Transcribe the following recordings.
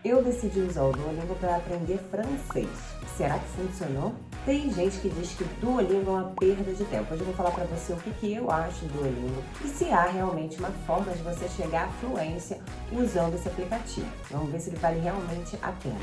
Eu decidi usar o Duolingo para aprender francês. Será que funcionou? Tem gente que diz que Duolingo é uma perda de tempo. Hoje eu vou falar para você o que eu acho do Duolingo e se há realmente uma forma de você chegar à fluência usando esse aplicativo. Vamos ver se ele vale realmente a pena.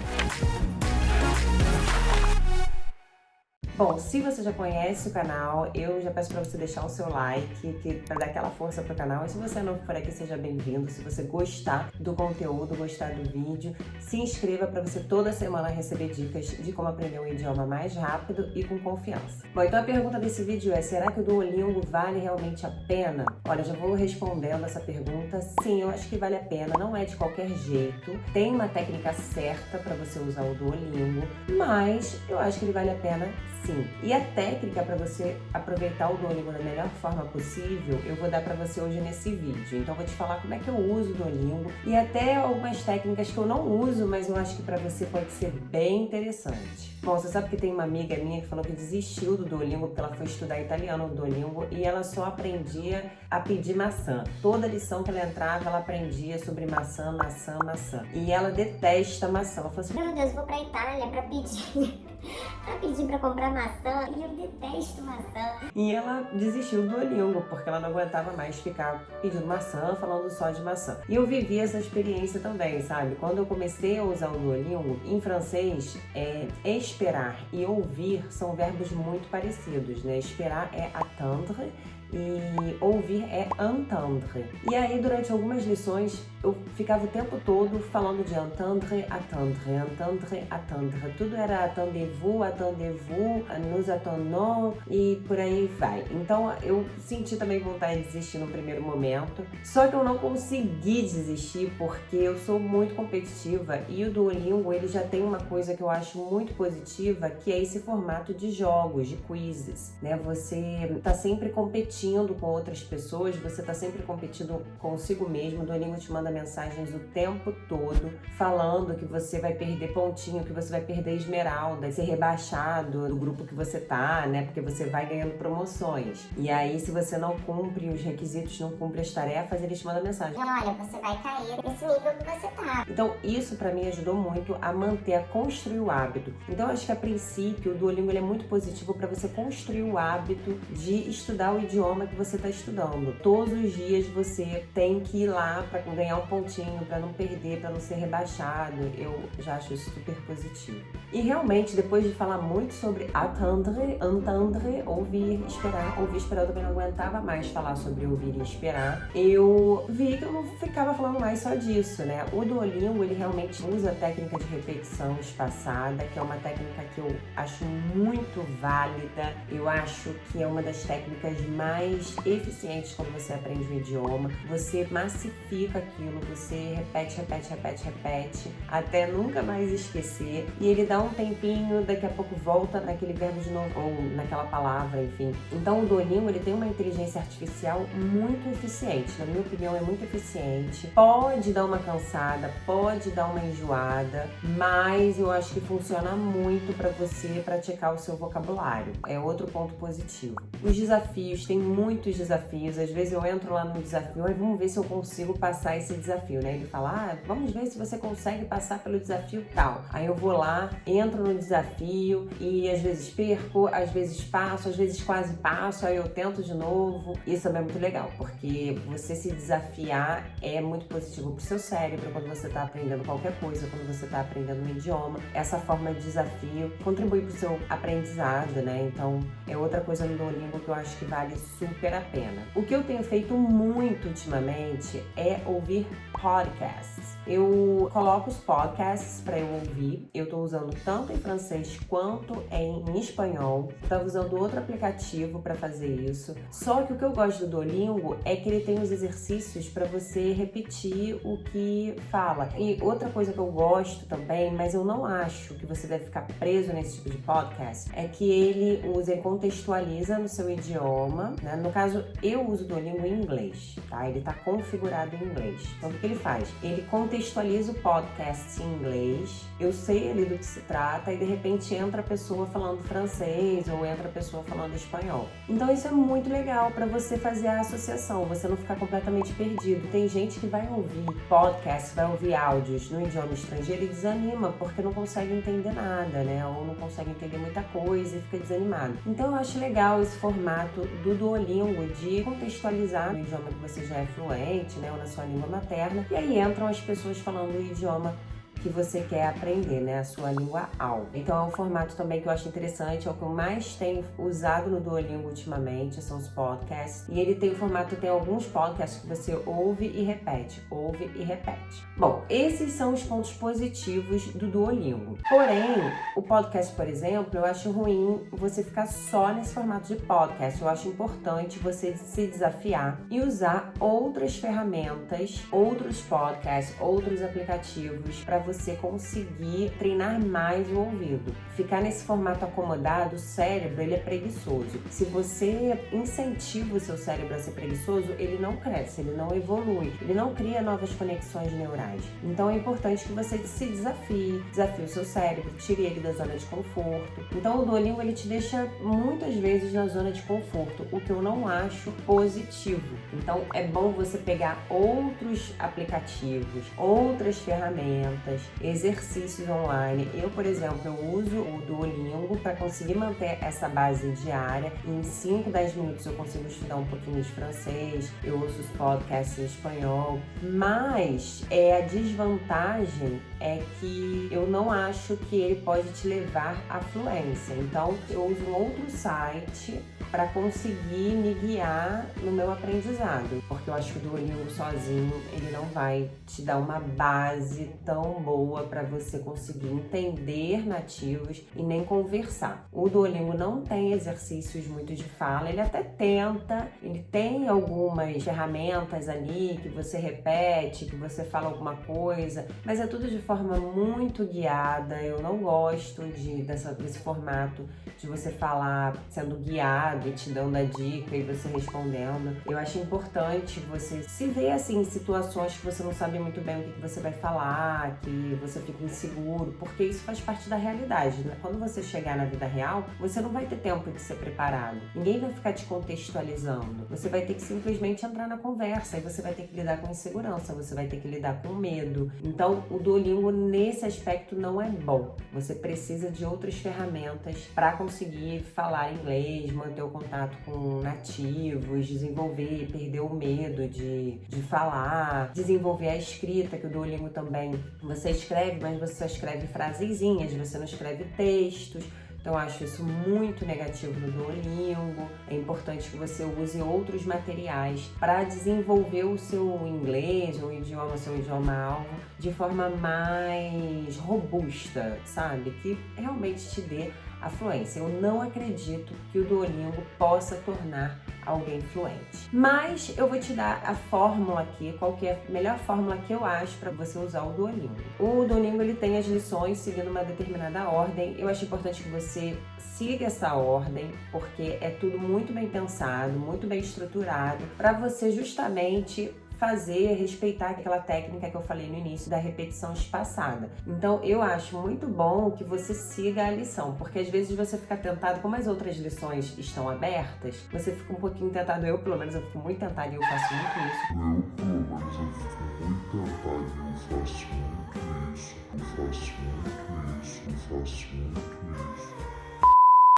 Bom, se você já conhece o canal, eu já peço para você deixar o seu like, para dar aquela força pro canal. E se você não for aqui, seja bem-vindo. Se você gostar do conteúdo, gostar do vídeo, se inscreva para você toda semana receber dicas de como aprender um idioma mais rápido e com confiança. Bom, então a pergunta desse vídeo é: será que o Duolingo vale realmente a pena? Olha, já vou respondendo essa pergunta. Sim, eu acho que vale a pena. Não é de qualquer jeito. Tem uma técnica certa para você usar o Duolingo, mas eu acho que ele vale a pena sim. E a técnica para você aproveitar o Duolingo da melhor forma possível, eu vou dar para você hoje nesse vídeo. Então, eu vou te falar como é que eu uso o Duolingo e até algumas técnicas que eu não uso, mas eu acho que para você pode ser bem interessante. Bom, você sabe que tem uma amiga minha que falou que desistiu do Duolingo porque ela foi estudar italiano no Duolingo e ela só aprendia a pedir maçã. Toda lição que ela entrava, ela aprendia sobre maçã, maçã, maçã. E ela detesta maçã. Ela falou assim: meu Deus, vou pra Itália pra pedir pra comprar maçã e eu detesto maçã. E ela desistiu do Duolingo, porque ela não aguentava mais ficar pedindo maçã, falando só de maçã. E eu vivi essa experiência também, sabe? Quando eu comecei a usar o Duolingo, em francês, esperar e ouvir são verbos muito parecidos, né? Esperar é attendre e ouvir é entendre. E aí, durante algumas lições, eu ficava o tempo todo falando de entendre, attendre, entendre, attendre. Tudo era attendez-vous, nous attendons e por aí vai. Então, eu senti também vontade de desistir no primeiro momento. Só que eu não consegui desistir porque eu sou muito competitiva e o Duolingo, ele já tem uma coisa que eu acho muito positiva, que é esse formato de jogos, de quizzes, né? Você tá sempre competindo com outras pessoas, você tá sempre competindo consigo mesmo. O Duolingo te manda mensagens o tempo todo falando que você vai perder pontinho, que você vai perder esmeralda, ser rebaixado do grupo que você tá, né? Porque você vai ganhando promoções. E aí, se você não cumpre os requisitos, não cumpre as tarefas, eles te mandam mensagem: olha, você vai cair nesse nível que você tá. Então, isso pra mim ajudou muito a construir o hábito. Então, eu acho que a princípio o Duolingo ele é muito positivo para você construir o hábito de estudar o idioma que você está estudando. Todos os dias você tem que ir lá para ganhar um pontinho, para não perder, para não ser rebaixado. Eu já acho isso super positivo. E realmente, depois de falar muito sobre attendre, entendre, ouvir, esperar eu também não aguentava mais falar sobre ouvir e esperar. Eu vi que eu não ficava falando mais só disso, né? O Duolingo, ele realmente usa a técnica de repetição espaçada, que é uma técnica que eu acho muito válida. Eu acho que é uma das técnicas mais eficientes quando você aprende um idioma. Você massifica aquilo, você repete, até nunca mais esquecer. E ele dá um tempinho, daqui a pouco volta naquele verbo de novo, ou naquela palavra, enfim. Então o Duolingo, ele tem uma inteligência artificial muito eficiente. Na minha opinião, é muito eficiente. Pode dar uma cansada, pode dar uma enjoada, mas eu acho que funciona muito para você praticar o seu vocabulário. É outro ponto positivo. Os desafios, tem muitos desafios. Às vezes eu entro lá no desafio e vamos ver se eu consigo passar esse desafio, né? Ele fala: vamos ver se você consegue passar pelo desafio tal. Aí eu vou lá, entro no desafio e às vezes perco, às vezes passo, às vezes quase passo, aí eu tento de novo. Isso também é muito legal, porque você se desafiar é muito positivo pro seu cérebro quando você tá aprendendo qualquer coisa, quando você tá aprendendo um idioma. Essa forma de desafio contribui pro seu aprendizado, né? Então, é outra coisa no Duolingo que eu acho que vale super a pena. O que eu tenho feito muito ultimamente é ouvir podcasts. Eu coloco os podcasts para eu ouvir. Eu tô usando tanto em francês quanto em espanhol. Tava usando outro aplicativo para fazer isso. Só que o que eu gosto do Duolingo é que ele tem os exercícios para você repetir o que fala. E outra coisa que eu gosto também, mas eu não acho que você deve ficar preso nesse tipo de podcast, é que ele contextualiza no seu idioma né? No caso, eu uso o Duolingo em inglês, tá? Ele tá configurado em inglês. Então, o que ele faz? Ele contextualiza o podcast em inglês, eu sei ali do que se trata e de repente entra a pessoa falando francês ou entra a pessoa falando espanhol. Então, isso é muito legal para você fazer a associação, você não ficar completamente perdido. Tem gente que vai ouvir podcast, vai ouvir áudios no idioma estrangeiro e desanima porque não consegue entender nada, né? Ou não consegue entender muita coisa e fica desanimado. Então eu acho legal esse formato do Duolingo de contextualizar no idioma que você já é fluente, né? Ou na sua língua materna. E aí entram as pessoas falando o idioma que você quer aprender, né? A sua língua AL. Então é um formato também que eu acho interessante, é o que eu mais tenho usado no Duolingo ultimamente, são os podcasts. E ele tem o formato, tem alguns podcasts que você ouve e repete, ouve e repete. Bom, esses são os pontos positivos do Duolingo. Porém, o podcast, por exemplo, eu acho ruim você ficar só nesse formato de podcast. Eu acho importante você se desafiar e usar outras ferramentas, outros podcasts, outros aplicativos para você conseguir treinar mais o ouvido. Ficar nesse formato acomodado, o cérebro, ele é preguiçoso. Se você incentiva o seu cérebro a ser preguiçoso, ele não cresce, ele não evolui, ele não cria novas conexões neurais. Então é importante que você se desafie o seu cérebro, tire ele da zona de conforto. Então o Duolingo, ele te deixa muitas vezes na zona de conforto, o que eu não acho positivo. Então é bom você pegar outros aplicativos, outras ferramentas, exercícios online. Eu, por exemplo, eu uso o Duolingo para conseguir manter essa base diária. Em 5, 10 minutos eu consigo estudar um pouquinho de francês, eu ouço os podcasts em espanhol, mas a desvantagem é que eu não acho que ele pode te levar à fluência. Então, eu uso um outro site para conseguir me guiar no meu aprendizado, porque eu acho que o Duolingo sozinho, ele não vai te dar uma base tão boa para você conseguir entender nativos e nem conversar. O Duolingo não tem exercícios muito de fala, ele até tenta, ele tem algumas ferramentas ali que você repete, que você fala alguma coisa, mas é tudo de forma muito guiada. Eu não gosto desse formato de você falar sendo guiado e te dando a dica e você respondendo. Eu acho importante você se ver assim em situações que você não sabe muito bem o que você vai falar, que você fica inseguro, porque isso faz parte da realidade, né? Quando você chegar na vida real, você não vai ter tempo de ser preparado. Ninguém vai ficar te contextualizando. Você vai ter que simplesmente entrar na conversa e você vai ter que lidar com insegurança, você vai ter que lidar com medo. Então, o Duolingo nesse aspecto não é bom. Você precisa de outras ferramentas para conseguir falar inglês, manter o contato com nativos, desenvolver, perder o medo de falar, desenvolver a escrita, que o Duolingo também, você escreve, mas você só escreve frasezinhas, você não escreve textos. Então, eu acho isso muito negativo no Duolingo. É importante que você use outros materiais para desenvolver o seu inglês, o seu idioma-alvo, de forma mais robusta, sabe? Que realmente te dê a fluência. Eu não acredito que o Duolingo possa tornar alguém fluente. Mas eu vou te dar a fórmula aqui, qual que é a melhor fórmula que eu acho para você usar o Duolingo. O Duolingo, ele tem as lições seguindo uma determinada ordem. Eu acho importante que você siga essa ordem, porque é tudo muito bem pensado, muito bem estruturado, para você justamente respeitar aquela técnica que eu falei no início da repetição espaçada. Então, eu acho muito bom que você siga a lição, porque às vezes você fica tentado, como as outras lições estão abertas, você fica um pouquinho tentado, pelo menos eu fico muito tentada e eu faço muito isso.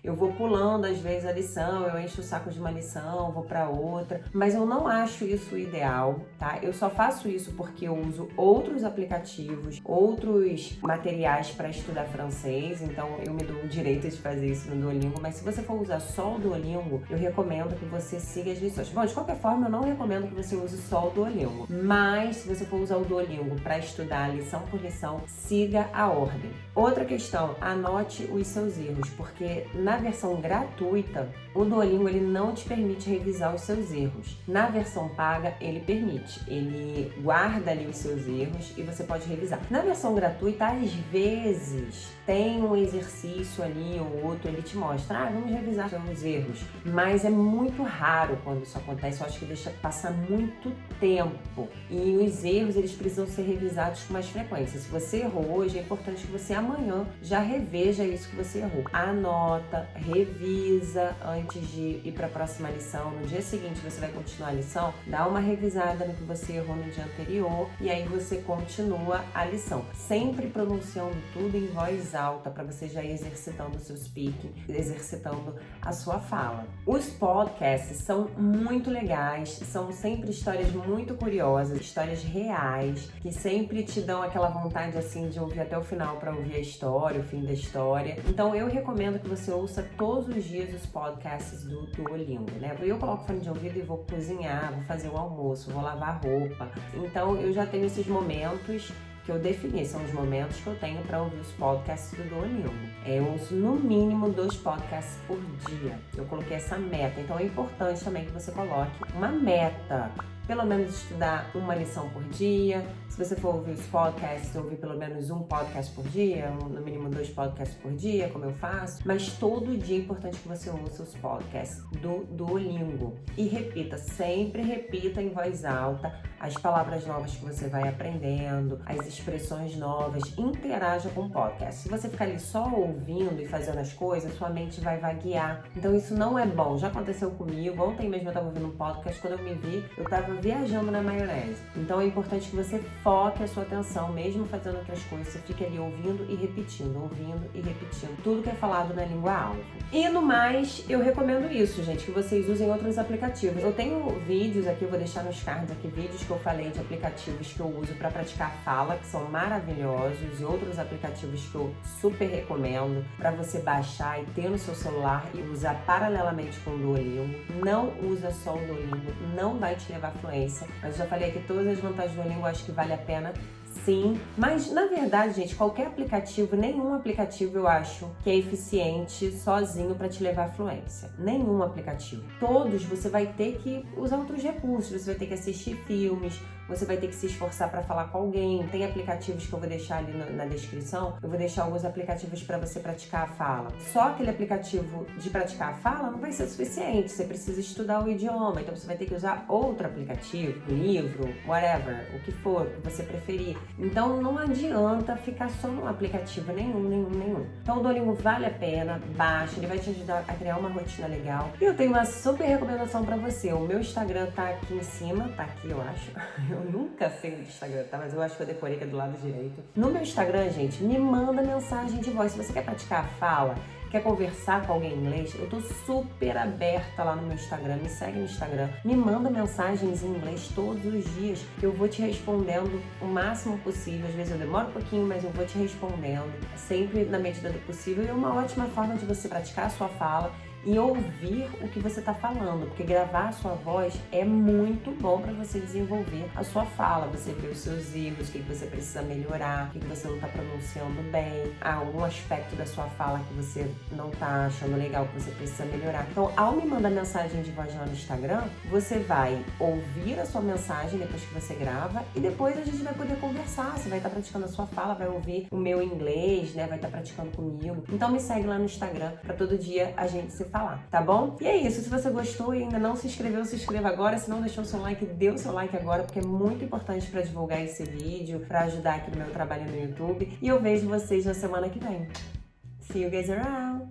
Eu vou pulando às vezes a lição, eu encho o saco de uma lição, vou para outra, mas eu não acho isso ideal, tá? Eu só faço isso porque eu uso outros aplicativos, outros materiais para estudar francês, então eu me dou o direito de fazer isso no Duolingo, mas se você for usar só o Duolingo, eu recomendo que você siga as lições. Bom, de qualquer forma, eu não recomendo que você use só o Duolingo, mas se você for usar o Duolingo para estudar lição por lição, siga a ordem. Outra questão, anote os seus erros, porque na na versão gratuita, o Duolingo ele não te permite revisar os seus erros. Na versão paga, ele permite. Ele guarda ali os seus erros e você pode revisar. Na versão gratuita, às vezes, tem um exercício ali ou outro, ele te mostra, vamos revisar seus erros. Mas é muito raro quando isso acontece, eu acho que deixa passar muito tempo. E os erros, eles precisam ser revisados com mais frequência. Se você errou hoje, é importante que você amanhã já reveja isso que você errou. Anota, revisa antes de ir para a próxima lição. No dia seguinte você vai continuar a lição, dá uma revisada no que você errou no dia anterior e aí você continua a lição. Sempre pronunciando tudo em voz alta para você já ir exercitando o seu speaking, exercitando a sua fala. Os podcasts são muito legais, são sempre histórias muito curiosas, histórias reais, que sempre te dão aquela vontade assim de ouvir até o final para ouvir a história, o fim da história. Então eu recomendo que você ouça todos os dias os podcasts do Duolingo, né? Eu coloco fone de ouvido e vou cozinhar, vou fazer o almoço, vou lavar roupa. Então eu já tenho esses momentos que eu defini, são os momentos que eu tenho para ouvir os podcasts do Duolingo. Eu ouço no mínimo 2 podcasts por dia. Eu coloquei essa meta, então é importante também que você coloque uma meta. Pelo menos estudar uma lição por dia. Se você for ouvir os podcasts, ouvir pelo menos um podcast por dia, no mínimo 2 podcasts por dia, como eu faço. Mas todo dia é importante que você ouça os podcasts do Duolingo. E repita, sempre repita em voz alta as palavras novas que você vai aprendendo, as expressões novas, interaja com o podcast. Se você ficar ali só ouvindo e fazendo as coisas, sua mente vai vaguear. Então isso não é bom. Já aconteceu comigo. Ontem mesmo eu estava ouvindo um podcast, quando eu me vi, eu estava viajando na maionese. Então é importante que você foque a sua atenção, mesmo fazendo outras coisas, você fique ali ouvindo e repetindo tudo que é falado na língua alvo. E no mais, eu recomendo isso, gente, que vocês usem outros aplicativos. Eu tenho vídeos aqui, eu vou deixar nos cards aqui, vídeos que eu falei de aplicativos que eu uso para praticar fala, que são maravilhosos, e outros aplicativos que eu super recomendo para você baixar e ter no seu celular e usar paralelamente com o Duolingo. Não usa só o Duolingo, não vai te levar à fluência. Mas já falei aqui todas as vantagens do Duolingo, acho que vale a pena. Sim, mas na verdade, gente, qualquer aplicativo, nenhum aplicativo eu acho que é eficiente sozinho para te levar à fluência. Nenhum aplicativo. Todos você vai ter que usar outros recursos, você vai ter que assistir filmes, você vai ter que se esforçar para falar com alguém. Tem aplicativos que eu vou deixar ali na descrição, eu vou deixar alguns aplicativos para você praticar a fala. Só aquele aplicativo de praticar a fala não vai ser suficiente, você precisa estudar o idioma, então você vai ter que usar outro aplicativo, livro, whatever, o que for, o que você preferir. Então não adianta ficar só num aplicativo nenhum. Então o Duolingo vale a pena, baixa, ele vai te ajudar a criar uma rotina legal. E eu tenho uma super recomendação pra você, o meu Instagram tá aqui em cima, tá aqui eu acho, eu nunca sei onde o Instagram tá, mas eu acho que eu decorei que é do lado direito. No meu Instagram, gente, me manda mensagem de voz, se você quer praticar a fala, quer conversar com alguém em inglês, eu tô super aberta lá no meu Instagram, me segue no Instagram, me manda mensagens em inglês todos os dias, que eu vou te respondendo o máximo possível, às vezes eu demoro um pouquinho, mas eu vou te respondendo, sempre na medida do possível, e é uma ótima forma de você praticar a sua fala e ouvir o que você está falando, porque gravar a sua voz é muito bom para você desenvolver a sua fala, você ver os seus erros, o que você precisa melhorar, o que você não está pronunciando bem, algum aspecto da sua fala que você não está achando legal, que você precisa melhorar. Então, ao me mandar mensagem de voz lá no Instagram, você vai ouvir a sua mensagem depois que você grava e depois a gente vai poder conversar, você vai estar praticando a sua fala, vai ouvir o meu inglês, né, vai estar praticando comigo. Então me segue lá no Instagram para todo dia a gente se falar, tá bom? E é isso, se você gostou e ainda não se inscreveu, se inscreva agora, se não deixou o seu like, dê o seu like agora, porque é muito importante para divulgar esse vídeo, para ajudar aqui no meu trabalho no YouTube, e eu vejo vocês na semana que vem. See you guys around!